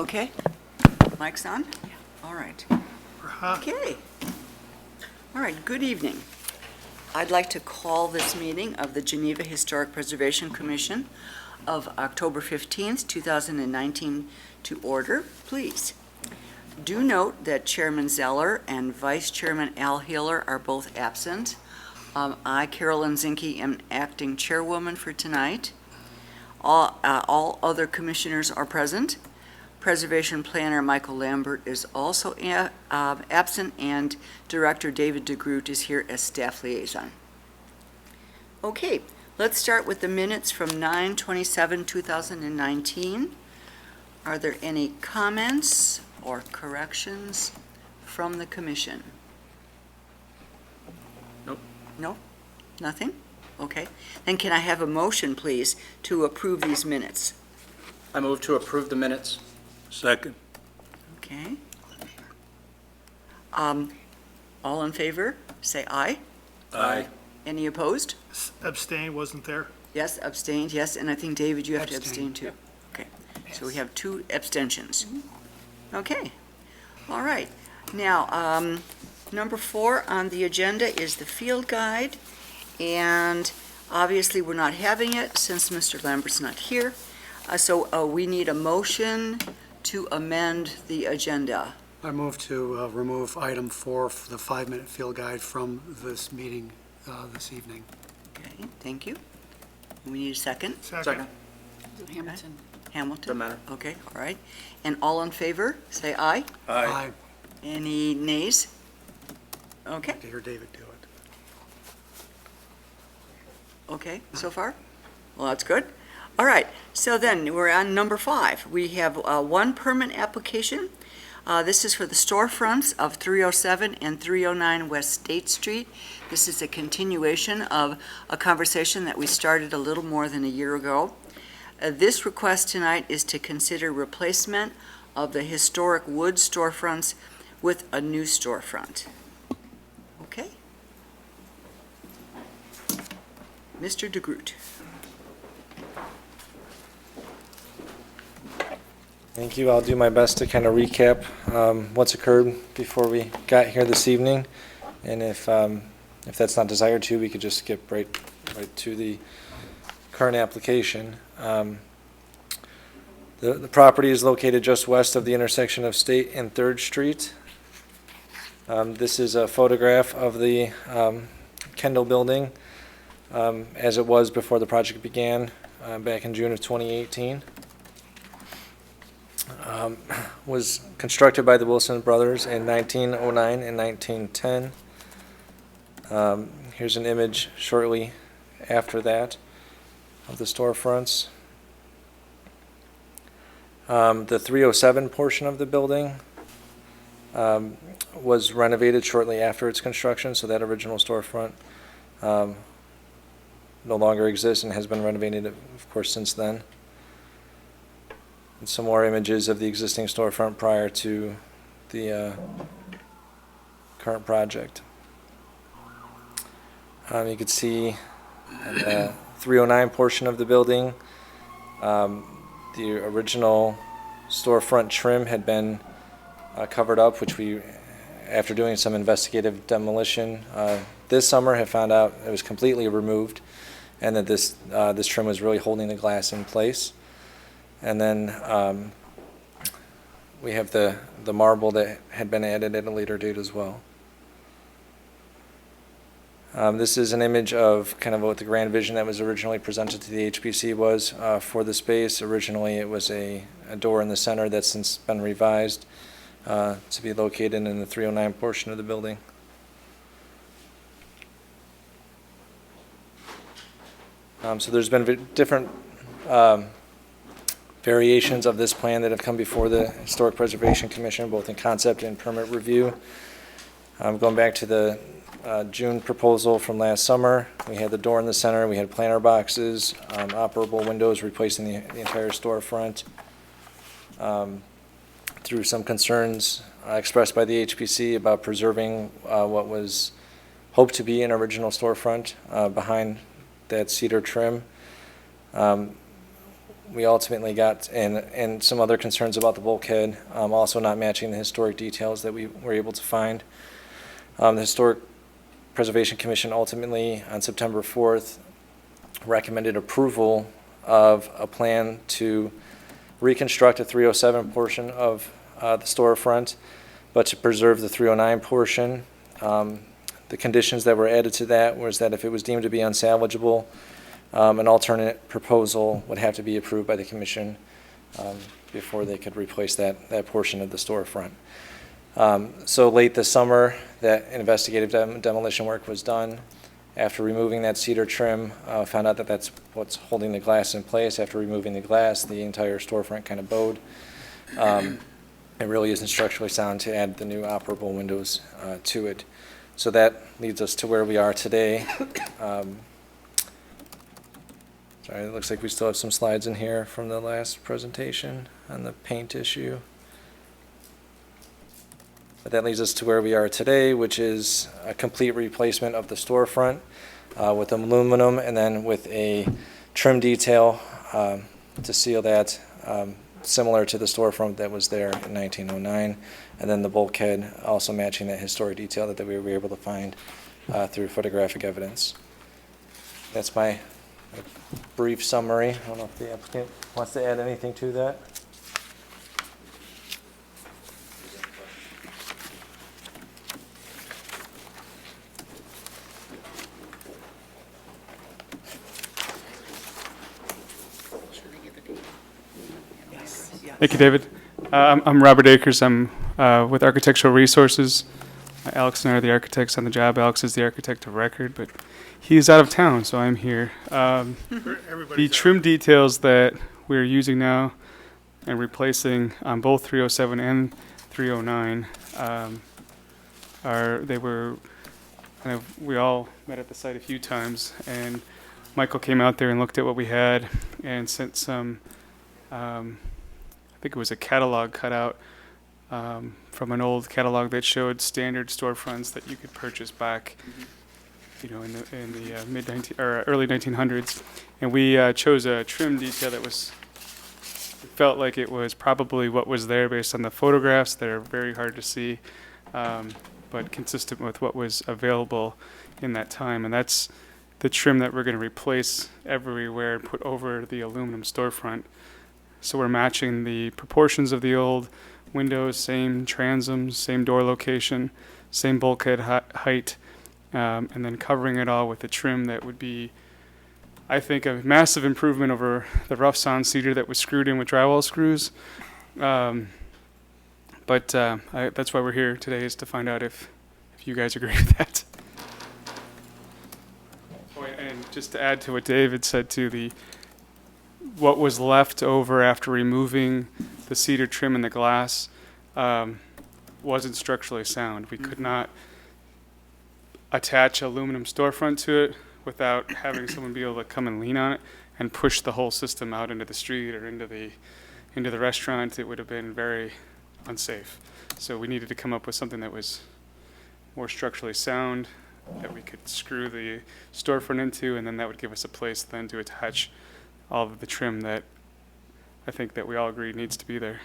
Okay. Mic's on? Yeah. All right. Okay. All right, good evening. I'd like to call this meeting of the Geneva Historic Preservation Commission of October 15th, 2019 to order, please. Do note that Chairman Zeller and Vice Chairman Al Hiller are both absent. I, Carolyn Zinke, am acting chairwoman for tonight. All other commissioners are present. Preservation Planner Michael Lambert is also absent, and Director David DeGroot is here as staff liaison. Okay, let's start with the minutes from 9/27/2019. Are there any comments or corrections from the commission? Nope. No? Nothing? Okay. Then can I have a motion, please, to approve these minutes? I move to approve the minutes. Second. Okay. All in favor, say aye. Aye. Any opposed? Abstain, wasn't there? Yes, abstained, yes, and I think, David, you have to abstain Abstain. too. Okay, so we have 2 abstentions. Okay, all right. Now, number 4 on the agenda is the field guide, and obviously we're not having it since Mr. Lambert's not here. So we need a motion to amend the agenda. I move to remove item 4, the 5-minute field guide, from this meeting this evening. Okay, thank you. We need a second. Second. Hamilton. Hamilton? Doesn't matter. Okay, all right. And all in favor, say aye. Aye. Any nays? Okay, To hear David do it. okay, so far? Well, that's good. All right, so then we're on number 5. We have one permit application. This is for the storefronts of 307 and 309 West State Street. This is a continuation of a conversation that we started a little more than a year ago. This request tonight is to consider replacement of the historic wood storefronts with a new storefront. Okay. Mr. DeGroot. Thank you. I'll do my best to kind of recap what's occurred before we got here this evening, and if that's not desired to, we could just skip right to the current application. The property is located just west of the intersection of State and 3rd Street. This is a photograph of the Kendall building as it was before the project began back in June of 2018. Was constructed by the Wilson brothers in 1909 and 1910. Here's an image shortly after that of the storefronts. The 307 portion of the building was renovated shortly after its construction, so that original storefront no longer exists and has been renovated, of course, since then. And some more images of the existing storefront prior to the current project. You can see the 309 portion of the building, the original storefront trim had been covered up, which we, after doing some investigative demolition this summer, have found out it was completely removed, and that this trim was really holding the glass in place. And then we have the marble that had been added at a later date as well. This is an image of kind of what the grand vision that was originally presented to the HPC was for the space. Originally it was a door in the center that's since been revised to be located in the 309 portion of the building. So there's been different variations of this plan that have come before the Historic Preservation Commission, both in concept and permit review. Going back to the June proposal from last summer, we had the door in the center, we had planter boxes, operable windows replacing the entire storefront. Through some concerns expressed by the HPC about preserving what was hoped to be an original storefront behind that cedar trim. we ultimately got, and some other concerns about the bulkhead, also not matching the historic details that we were able to find. The Historic Preservation Commission ultimately, on September 4th, recommended approval of a plan to reconstruct a 307 portion of the storefront, but to preserve the 309 portion. The conditions that were added to that was that if it was deemed to be unsalvageable, an alternate proposal would have to be approved by the commission before they could replace that portion of the storefront. So late this summer, that investigative demolition work was done. After removing that cedar trim, found out that that's what's holding the glass in place. After removing the glass, the entire storefront kind of bowed. It really isn't structurally sound to add the new operable windows to it. So that leads us to where we are today. Sorry, it looks like we still have some slides in here from the last presentation on the paint issue. But that leads us to where we are today, which is a complete replacement of the storefront with aluminum and then with a trim detail to seal that, similar to the storefront that was there in 1909. And then the bulkhead also matching that historic detail that we were able to find through photographic evidence. That's my brief summary. I don't know if the applicant wants to add anything to that. Thank you, David. I'm Robert Akers. I'm with Architectural Resources. Alex and I are the architects on the job. Alex is the architect of record, but he is out of town, so I'm here. The trim details that we're using now and replacing on both 307 and 309 we all met at the site a few times, and Michael came out there and looked at what we had and sent some I think it was a catalog cutout from an old catalog that showed standard storefronts that you could purchase back, in the early 1900s, and we chose a trim detail that felt like it was probably what was there based on the photographs that are very hard to see, but consistent with what was available in that time, and that's the trim that we're going to replace everywhere and put over the aluminum storefront. So we're matching the proportions of the old windows, same transoms, same door location, same bulkhead height, and then covering it all with a trim that would be, I think, a massive improvement over the rough sawn cedar that was screwed in with drywall screws. But that's why we're here today, is to find out if you guys agree with that. Oh, and just to add to what David said too, what was left over after removing the cedar trim and the glass wasn't structurally sound. We could not attach aluminum storefront to it without having someone be able to come and lean on it and push the whole system out into the street or into the restaurant. It would have been very unsafe. So we needed to come up with something that was more structurally sound, that we could screw the storefront into, and then that would give us a place then to attach all of the trim that I think that we all agree needs to be there.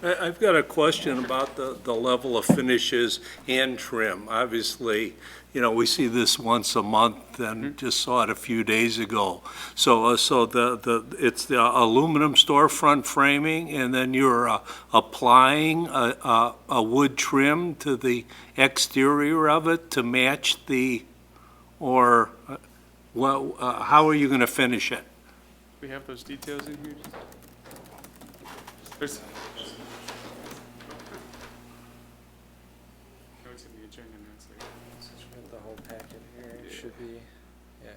I've got a question about the level of finishes and trim. Obviously, we see this once a month and just saw it a few days ago. So it's the aluminum storefront framing, and then you're applying a wood trim to the exterior of it to match how are you going to finish it? We have those details in here. There's notes in the agenda notes later. The whole packet here should be,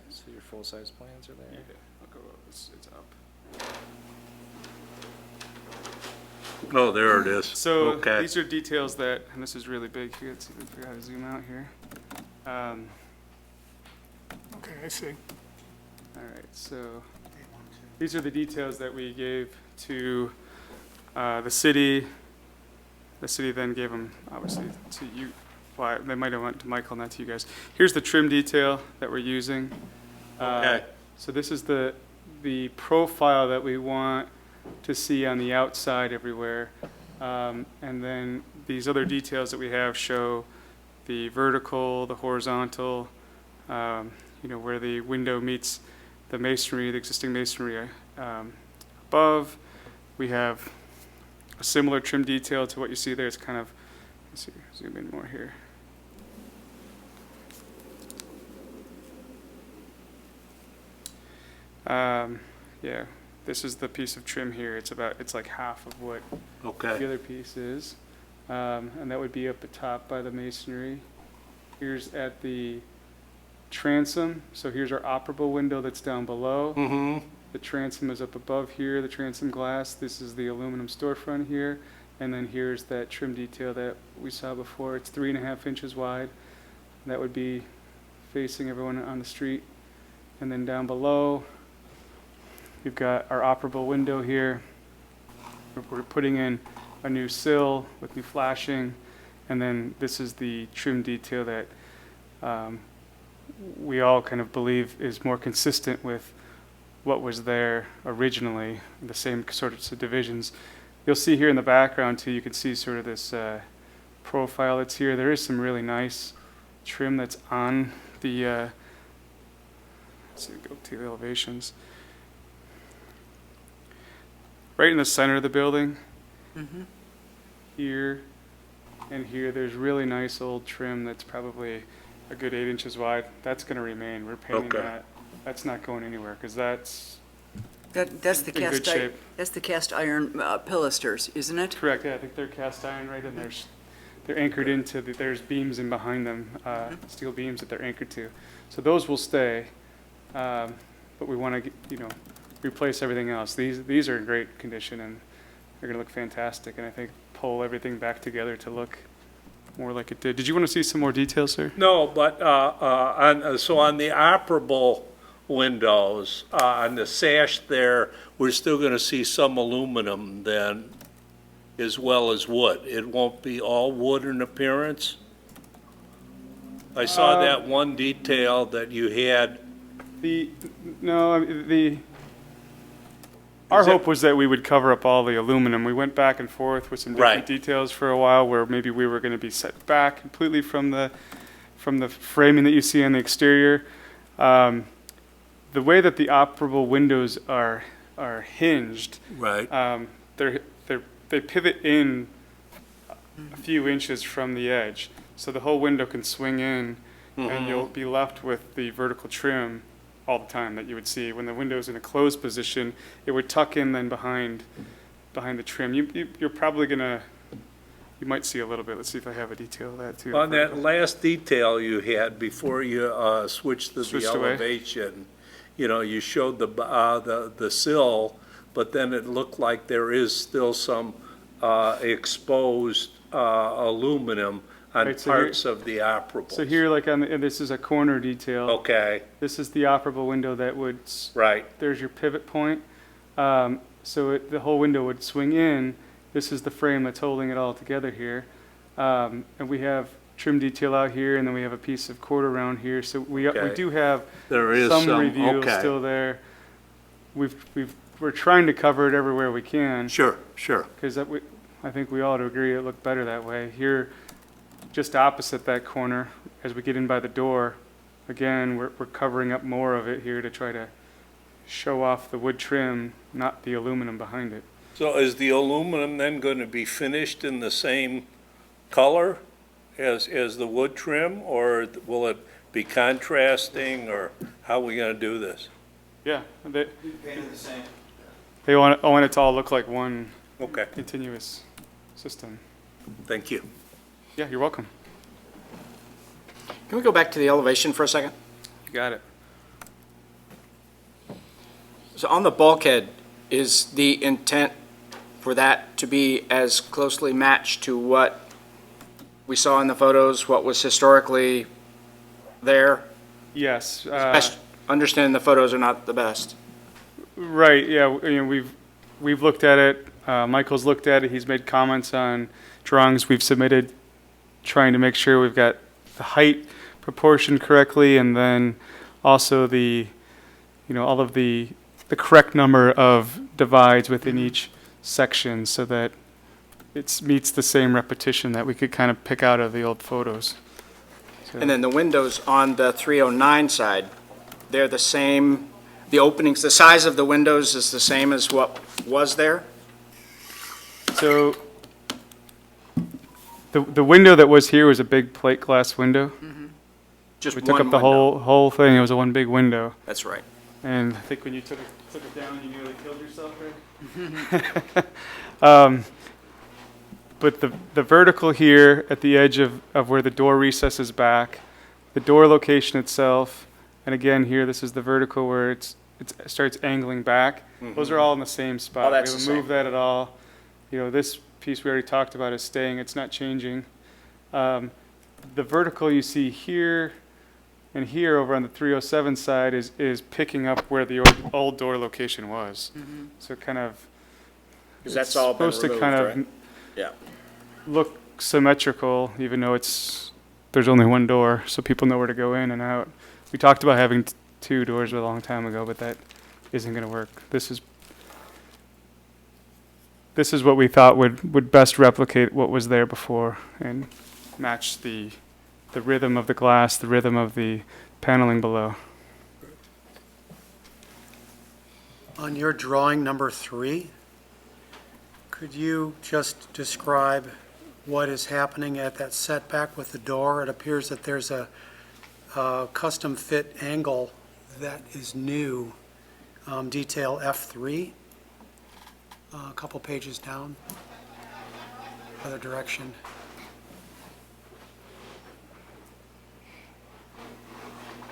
so your full-size plans are there. Yeah, I'll go. It's up. Oh, there it is. So Okay. these are details that, and this is really big. Let's see if we figure out how to zoom out here. Okay, I see. All right, so these are the details that we gave to the city. The city then gave them, obviously, to you. Well, they might have went to Michael, not to you guys. Here's the trim detail that we're using. Okay. So this is the profile that we want to see on the outside everywhere. And then these other details that we have show the vertical, the horizontal, where the window meets the masonry, the existing masonry above. We have a similar trim detail to what you see there. It's kind of, let's see, zoom in more here. Yeah, this is the piece of trim here. It's like half of what the Okay, other piece is. And that would be up the top by the masonry. Here's at the transom. So here's our operable window that's down below. mm-hmm, The transom is up above here, the transom glass. This is the aluminum storefront here. And then here's that trim detail that we saw before. It's 3.5 inches wide. That would be facing everyone on the street. And then down below, we've got our operable window here. We're putting in a new sill with new flashing. And then this is the trim detail that we all kind of believe is more consistent with what was there originally, the same sorts of divisions. You'll see here in the background too, you can see sort of this profile that's here. There is some really nice trim that's on the, let's see, go to the elevations. Right in the center of the building, here and here, there's really nice old trim that's probably a good 8 inches wide. That's going to remain. We're painting Okay. that. That's not going anywhere because that's That's the in good shape. that's the cast iron pilasters, isn't it? Correct. Yeah, I think they're cast iron, right? And they're anchored into there's beams in behind them, steel beams that they're anchored to. So those will stay, but we want to replace everything else. These are in great condition and they're going to look fantastic. And I think pull everything back together to look more like it did. Did you want to see some more details, sir? no, but, on the operable windows, on the sash there, we're still gonna see some aluminum then, as well as wood. It won't be all wood in appearance? I saw that one detail that you had, Our Is it- hope was that we would cover up all the aluminum. We went back and forth with some different Right. details for a while, where maybe we were going to be set back completely from the framing that you see on the exterior. The way that the operable windows are hinged, right? they pivot in a few inches from the edge, so the whole window can swing in, and you'll be left with the vertical trim all the time that you would see. When the window's in a closed position, it would tuck in then behind the trim. You're probably gonna, you might see a little bit. Let's see if I have a detail of that too. On that last detail you had before you switched to the Switched away. elevation, you showed the sill, but then it looked like there is still some exposed aluminum on Right, so here- parts of the operables. So here, like and this is a corner detail. Okay, This is the operable window that would, right, there's your pivot point. So the whole window would swing in. This is the frame that's holding it all together here. And we have trim detail out here, and then we have a piece of cord around here. So we Okay. do have there is some some, reveal okay. still there. We're trying to cover it everywhere we can, Sure, sure. because I think we all would agree it looked better that way. Here, just opposite that corner, as we get in by the door, again, we're covering up more of it here to try to show off the wood trim, not the aluminum behind it. So is the aluminum then going to be finished in the same color as the wood trim, or will it be contrasting, or how are we going to do this? Yeah, they Painted the same. want it to all look like one Okay, continuous system. thank you. Yeah, you're welcome. Can we go back to the elevation for a second? You got it. So on the bulkhead, is the intent for that to be as closely matched to what we saw in the photos, what was historically there? Yes. Understanding the photos are not the best. Right, yeah, we've looked at it, Michael's looked at it, he's made comments on drawings we've submitted, trying to make sure we've got the height proportioned correctly, and then also the all of the correct number of divides within each section so that it meets the same repetition that we could kind of pick out of the old photos. So- And then the windows on the 309 side, they're the same, the openings, the size of the windows is the same as what was there? So the window that was here was a big plate glass window. Just We one took up the window? whole thing. It was a one big window. That's right. And I think when you took it down, you nearly killed yourself, right? But the vertical here at the edge of where the door recesses back, the door location itself, and again here, this is the vertical where it starts angling back. Those are all in the same spot. Oh, that's We the haven't moved same. that at all. This piece we already talked about is staying. It's not changing. The vertical you see here and here over on the 307 side is picking up where the old door location was. So kind of, 'Cause that's all been supposed to removed, kind of right? Yeah. look symmetrical, even though there's only one door, so people know where to go in and out. We talked about having two doors a long time ago, but that isn't going to work. This is what we thought would best replicate what was there before and match the rhythm of the glass, the rhythm of the paneling below. On your drawing number 3, could you just describe what is happening at that setback with the door? It appears that there's a custom fit angle that is new, detail F3, a couple pages down, other direction.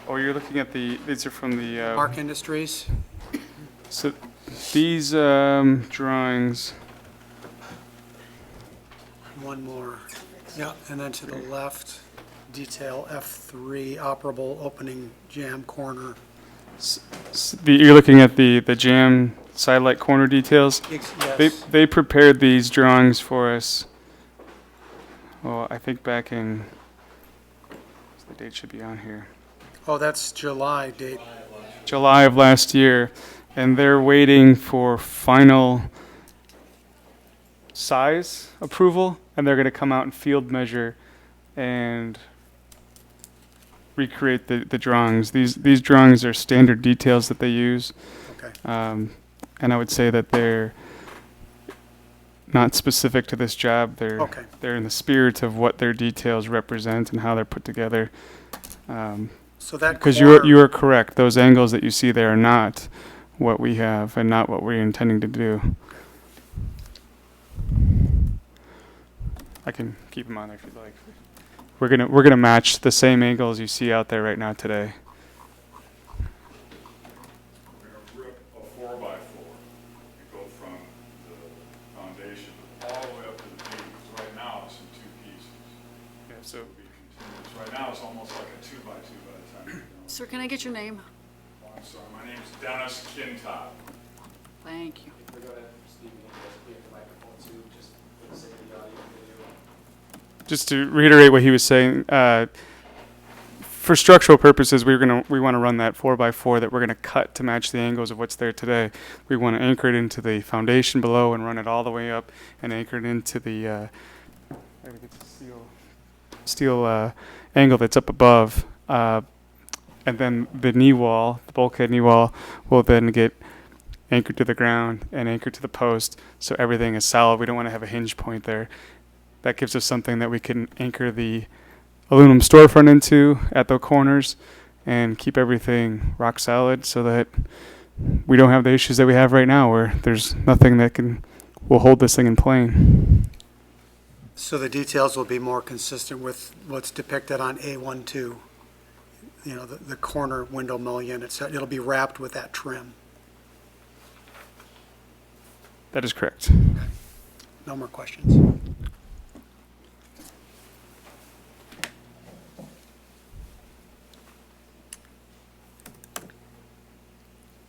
Oh, you're looking at these are from the, Mark Industries, so these drawings, one more. Yeah, and then to the left, detail F3, operable opening jam corner. you're looking at the jam sidelight corner details. Yes. They prepared these drawings for us. Well, I think back in, the date should be on here, Oh, that's July date. July of last year, and they're waiting for final size approval, and they're going to come out and field measure and recreate the drawings. These drawings are standard details that they use. Okay. And I would say that they're not specific to this job. Okay. They're in the spirit of what their details represent and how they're put together. So that Because corner, you are correct. Those angles that you see there are not what we have and not what we're intending to do. I can keep them on there if you'd like. We're gonna match the same angles you see out there right now today. We're going to rip a 4x4 and go from the foundation all the way up to the beam, because right now it's in 2 pieces. Yeah, so It'll be continuous. Right now it's almost like a 2x2 by the time you're Sir, can I get your name? done. I'm sorry, my name's Dennis Kintopp. Thank you. just to reiterate what he was saying, for structural purposes, we want to run that 4x4 that we're going to cut to match the angles of what's there today. We want to anchor it into the foundation below and run it all the way up and anchor it into the steel angle that's up above. And then the knee wall, the bulkhead knee wall, will then get anchored to the ground and anchored to the post, so everything is solid. We don't want to have a hinge point there. That gives us something that we can anchor the aluminum storefront into at the corners and keep everything rock solid so that we don't have the issues that we have right now where there's nothing that will hold this thing in plane. so the details will be more consistent with what's depicted on A12. You know, the corner window mullion, it'll be wrapped with that trim. That is correct. No more questions.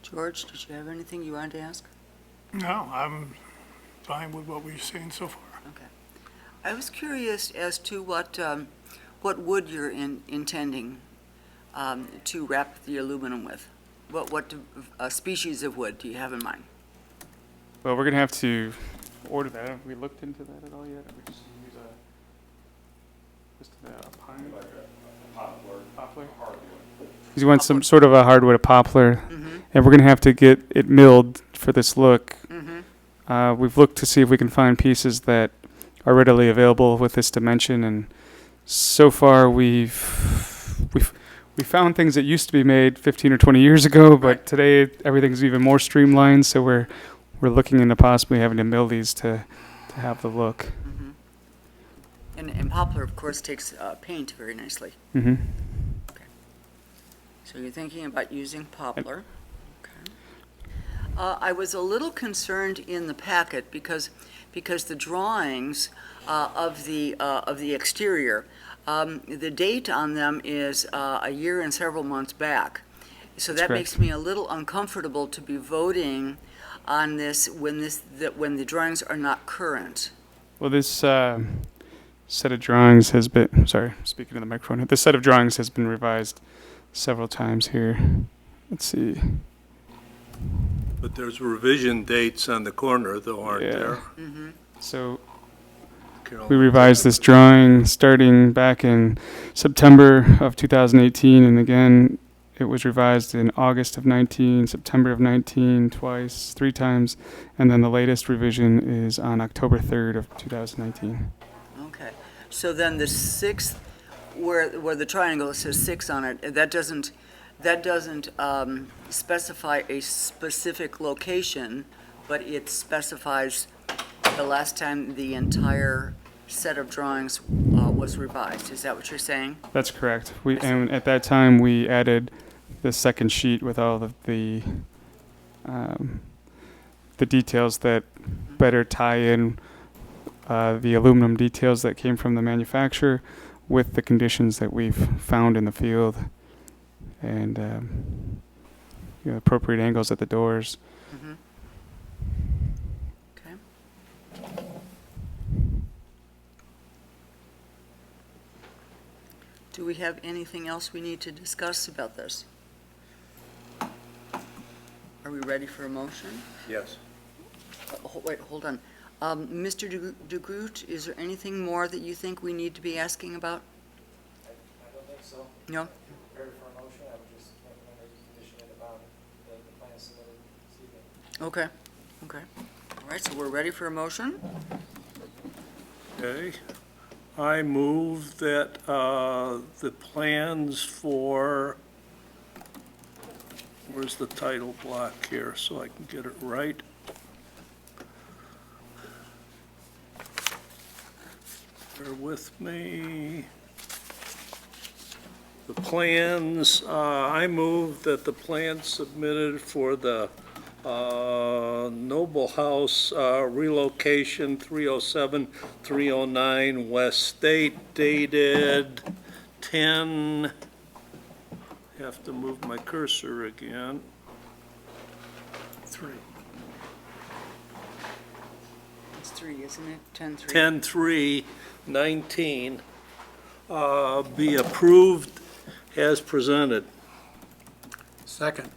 George, did you have anything you wanted to ask? No, I'm fine with what we've seen so far. Okay. I was curious as to what wood you're intending to wrap the aluminum with. what species of wood do you have in mind? Well, we're gonna have to order that. Have we looked into that at all yet? Or we just use a pine? Like a poplar, Poplar? hardwood. Because you want some sort of a hardwood, a poplar, and we're gonna have to get it milled for this look. We've looked to see if we can find pieces that are readily available with this dimension, and so far we found things that used to be made 15 or 20 years ago, but today everything's even more streamlined. So we're looking into possibly having to mill these to have the look. And poplar, of course, takes paint very nicely. Mm-hmm. So you're thinking about using poplar. Okay. I was a little concerned in the packet because the drawings of the exterior, the date on them is a year and several months back. So that correct. makes me a little uncomfortable to be voting on this when the drawings are not current. Well, this set of drawings has been, sorry, speaking to the microphone. This set of drawings has been revised several times here. Let's see. But there's revision dates on the corner, though, aren't Yeah. there? So Carol? we revised this drawing starting back in September of 2018, and again, it was revised in August of 19, September of 19, twice, 3 times, and then the latest revision is on October 3rd of 2019. Okay. So then the 6th, where the triangle says 6 on it, that doesn't specify a specific location, but it specifies the last time the entire set of drawings was revised. Is that what you're saying? That's correct. And at that time, we added the second sheet with all of the details that better tie in the aluminum details that came from the manufacturer with the conditions that we've found in the field, and appropriate angles at the doors. Okay. Do we have anything else we need to discuss about this? Are we ready for a motion? Yes. Wait, hold on. Mr. de Groot, is there anything more that you think we need to be asking about? I don't think so. No? Prepared for a motion, I would just recommend that you condition it upon the plan submitted this evening. Okay, okay. All right, so we're ready for a motion? Okay. I move that the plans for, where's the title block here so I can get it right? Bear with me. The plans, I move that the plans submitted for the Noble House relocation 307-309 West State dated 10, have to move my cursor again. 3. It's 3, isn't it? 10-3. 10-3-19 be approved as presented. Second.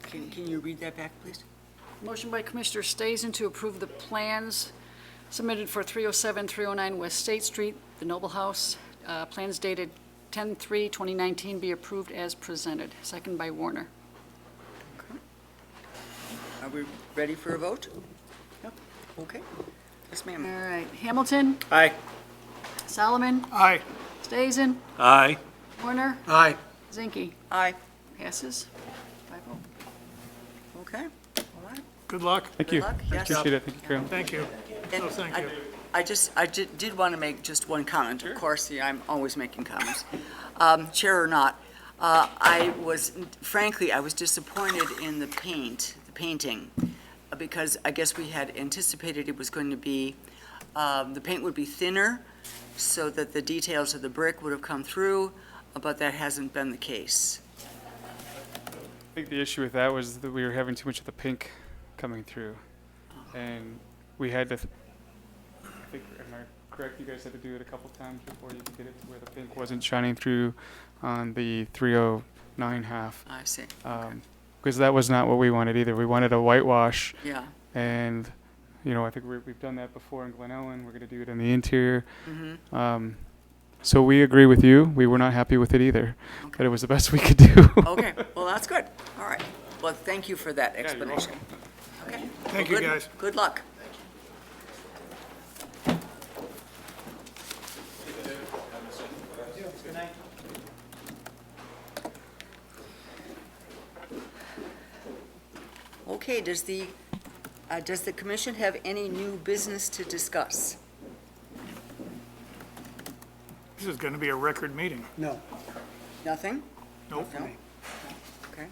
Can you read that back, please? Motion by Commissioner Stazen to approve the plans submitted for 307-309 West State Street, the Noble House. Plans dated 10/3/2019 be approved as presented. Second by Warner. Are we ready for a vote? Yep. Okay. Yes, All ma'am. right. Hamilton, Aye. Solomon, Aye. Stazen, Aye. Warner, Aye. Zinke. Aye. Passes 5-0. Okay. All right. Good luck. Thank Good you. luck. Yes. Appreciate it. Thank you, Carol. Thank you. And Oh, thank you. I did want to make just one comment. Of course, yeah, I'm always making comments. Chair or not, frankly, I was disappointed in the painting, because I guess we had anticipated it was going to be, the paint would be thinner so that the details of the brick would have come through, but that hasn't been the case. I think the issue with that was that we were having too much of the pink coming through, and we had to. I think, am I correct? You guys had to do it a couple times before you could get it to where the pink wasn't shining through on the 309 9.5. I see. Okay. Because that was not what we wanted either. We wanted a whitewash, Yeah. and, I think we've done that before in Glen Ellen. We're going to do it in the interior. So we agree with you. We were not happy with it either, but it was the best we could do. Okay, well, that's good. All right. Well, thank you for that you're explanation. Okay. Thank Well, you, good- guys. Good luck. Okay, does the commission have any new business to discuss? This is going to be a record meeting. No. Nothing? Nope. No? Okay.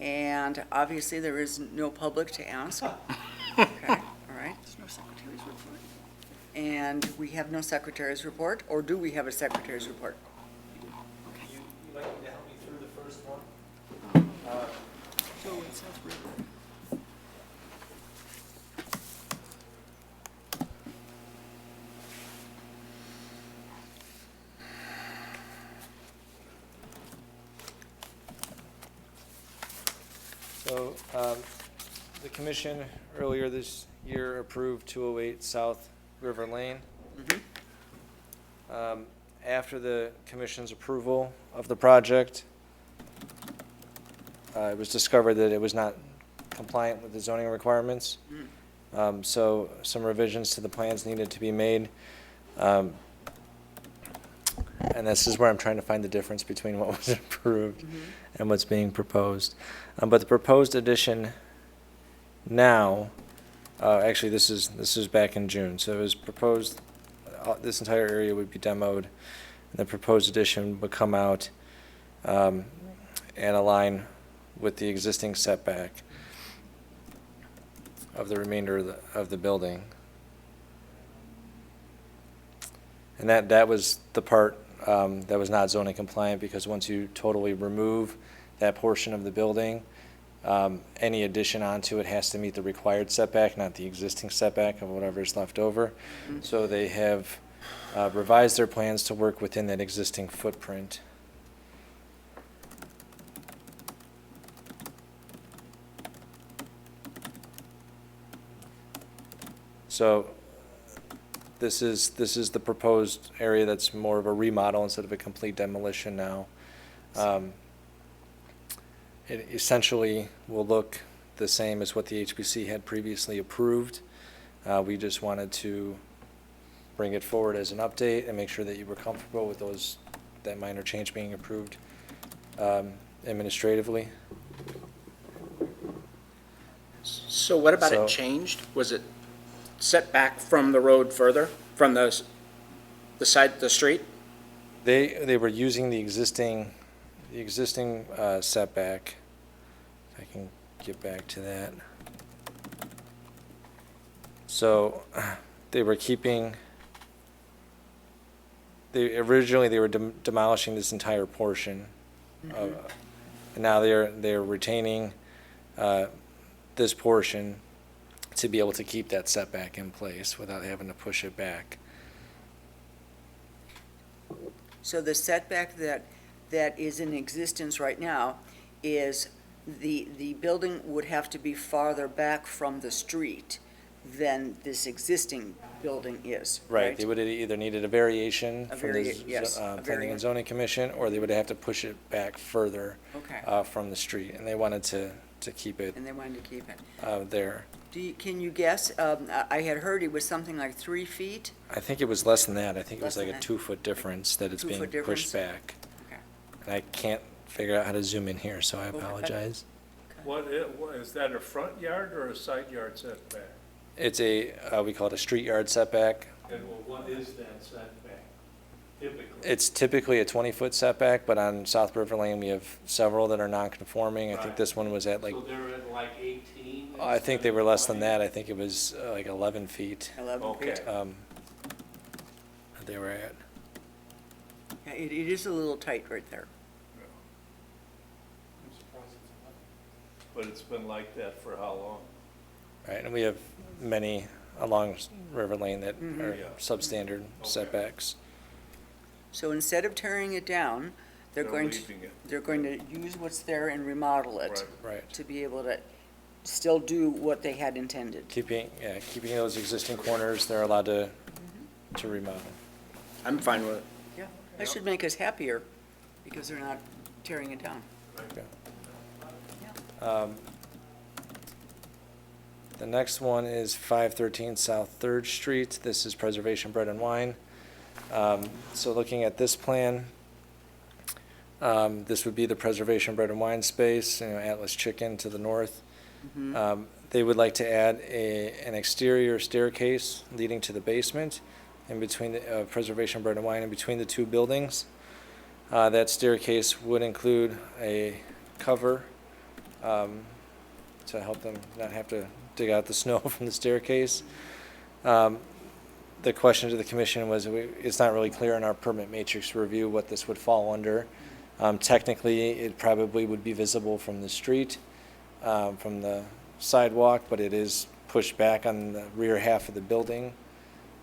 And obviously, there is no public to ask. Okay, all right. There's no secretary's report. And we have no secretary's report, or do we have a secretary's report? You like to help me through the first one? So it says river. So, the commission earlier this year approved 208 South River Lane. After the commission's approval of the project, it was discovered that it was not compliant with the zoning requirements. So some revisions to the plans needed to be made. And this is where I'm trying to find the difference between what was approved and what's being proposed. But the proposed addition now, actually this is back in June, so it was proposed, this entire area would be demoed, and the proposed addition would come out and align with the existing setback of the remainder of the building. And that was the part that was not zoning compliant, because once you totally remove that portion of the building, any addition onto it has to meet the required setback, not the existing setback of whatever's left over. So they have revised their plans to work within that existing footprint. So this is the proposed area that's more of a remodel instead of a complete demolition now. It essentially will look the same as what the HPC had previously approved. We just wanted to bring it forward as an update and make sure that you were comfortable with that minor change being approved administratively. So what about So- it changed? Was it set back from the road further, from the side of the street? They were using the existing setback. If I can get back to that. So they were originally they were demolishing this entire portion. And now they're retaining this portion to be able to keep that setback in place without having to push it back. So the setback that is in existence right now is the building would have to be farther back from the street than this existing building is, right? They would have either needed a variation A from the yes, a Planning variant. and Zoning Commission, or they would have to push it back further Okay, from the street, and they wanted to keep it and they wanted to keep it. there. Can you guess, I had heard it was something like 3 feet? I think it was less than that. I think it was Less like a than that. 2-foot difference that it's being 2-foot difference? pushed back. Okay. And I can't figure out how to zoom in here, so I Okay. apologize. What is that, a front yard or a side yard setback? It's we call it a street yard setback. And what is that setback typically? It's typically a 20-foot setback, but on South River Lane, we have several that are non-conforming. I think Right. this one was at like, So they're at like 18? I think they were less than that. I think it was like 11 feet 11 feet? Okay. they were at. Yeah, it is a little tight right there. But it's been like that for how long? Right, and we have many along River Lane that are Yeah. substandard setbacks. So instead of tearing it down, They're going to, leaving it. they're going to use what's there and remodel it Right. to be able to still do what they had intended. Keeping those existing corners, they're allowed to remodel. I'm fine with it. Yeah, that should make us happier because they're not tearing it down. The next one is 513 South 3rd Street. This is Preservation Bread and Wine. So looking at this plan, this would be the Preservation Bread and Wine space, Atlas Chicken to the north. They would like to add an exterior staircase leading to the basement in between the Preservation Bread and Wine in between the two buildings. That staircase would include a cover to help them not have to dig out the snow from the staircase. The question to the commission was, it's not really clear in our permit matrix review what this would fall under. Technically, it probably would be visible from the street, from the sidewalk, but it is pushed back on the rear half of the building.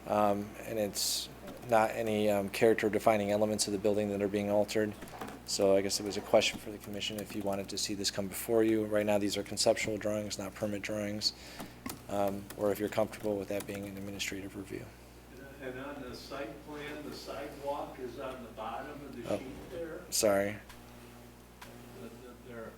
And it's not any character defining elements of the building that are being altered. So I guess it was a question for the commission if you wanted to see this come before you. Right now, these are conceptual drawings, not permit drawings, or if you're comfortable with that being an administrative review. And on the site plan, the sidewalk is on the bottom of the sheet there? Sorry. They're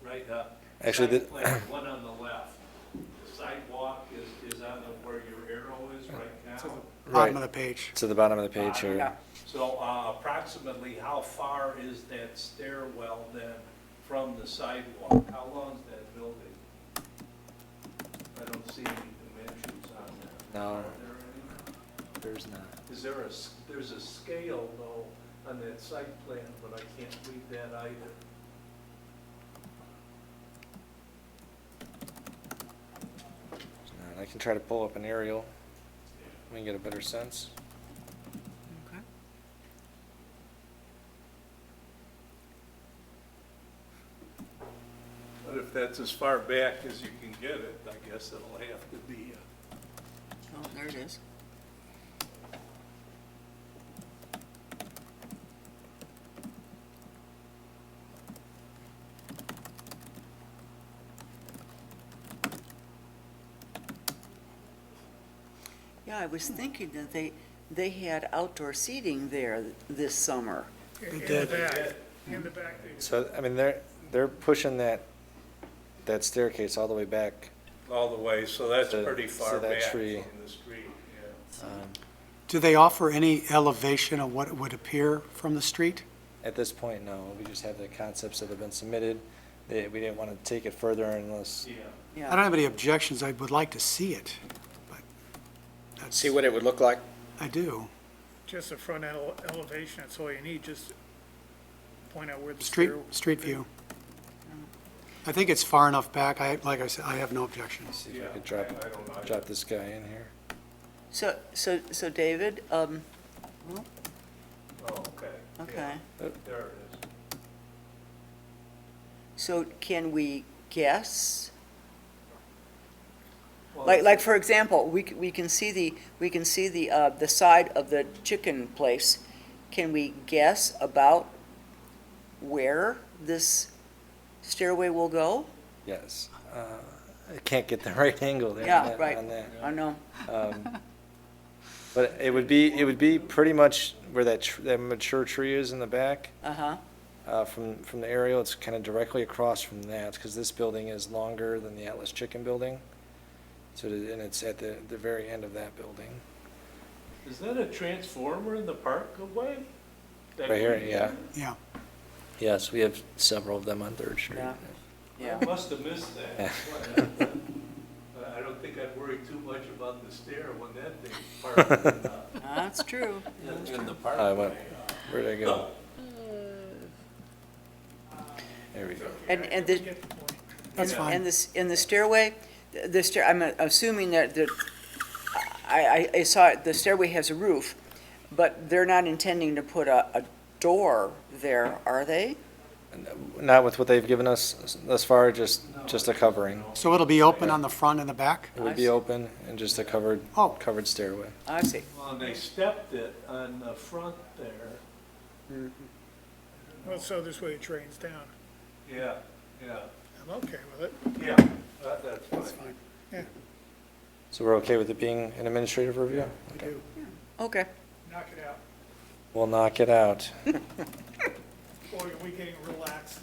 right up. Actually, Site plan, one on the left. The sidewalk is on where your arrow is right now? Bottom of the page. To the bottom of the page Yeah. here. So approximately how far is that stairwell then from the sidewalk? How long is that building? I don't see any dimensions on that. No. Are there any? There's not. Is there there's a scale though on that site plan, but I can't read that either. I can try to pull up an aerial. We can get a better sense. Okay. But if that's as far back as you can get it, I guess it'll have to be. Oh, there it is. Yeah, I was thinking that they had outdoor seating there this summer. In did. the back, in the back. they- So, I mean, they're pushing that staircase all the way back. All the way, so that's So- pretty so far that back tree- from the street, yeah. Do they offer any elevation of what it would appear from the street? At this point, no. We just have the concepts that have been submitted. We didn't want to take it further unless, Yeah. I Yeah, don't have any objections. I would like to see it, but that's, See what it would look like? I do. Just the front elevation, that's all you need, just point out where the Street, stair. street view. I think it's far enough back. Like I said, I have no objections. see if Yeah, I could I don't know. drop this guy in here. so David, Oh, okay. okay. Yeah, there it is. So can we guess? Well, Like for example, we can see the side of the chicken place. Can we guess about where this stairway will go? Yes. I can't get the right angle there on Yeah, that- right. on that. I know. But it would be pretty much where that mature tree is in the back. Uh-huh. From the aerial, it's kind of directly across from that, because this building is longer than the Atlas Chicken building. So, and it's at the very end of that building. Is that a transformer in the parkway? That Right here, green yeah. one? Yeah. Yes, we have several of them on Third Street. Yeah. Yeah. I must have missed that. I don't think I'd worry too much about the stair when that thing's parked That's true. in the Went- parkway. Where'd I go? There we go. And the, That's and fine. this, in the stairway, I'm assuming that I saw the stairway has a roof, but they're not intending to put a door there, are they? Not with what they've given us thus far, just a covering. So it'll be open on the front and the back? It would be open and just a covered Oh. stairway. I see. Well, and they stepped it on the front there. Well, so this way it drains down. Yeah, yeah, I'm okay with it. yeah, that's fine. Yeah, So we're okay with it being an administrative review? we do. Okay. Knock it out. We'll knock it out. Boy, are we getting relaxed.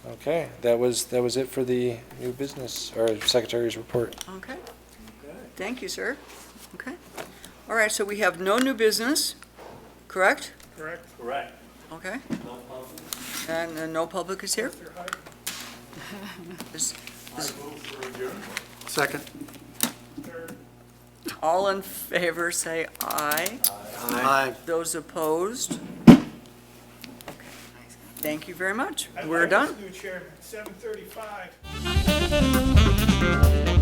Okay, that was it for the new business, or secretary's report. Okay. Thank you, sir. Okay. All right, so we have no new business, correct? Correct? Correct. Okay. And no public is here? Mr. Hyde? Is- Second. Third? All in favor, say aye. Aye. Those opposed? Thank you very much. I We're like done. this new chairman, 7:35.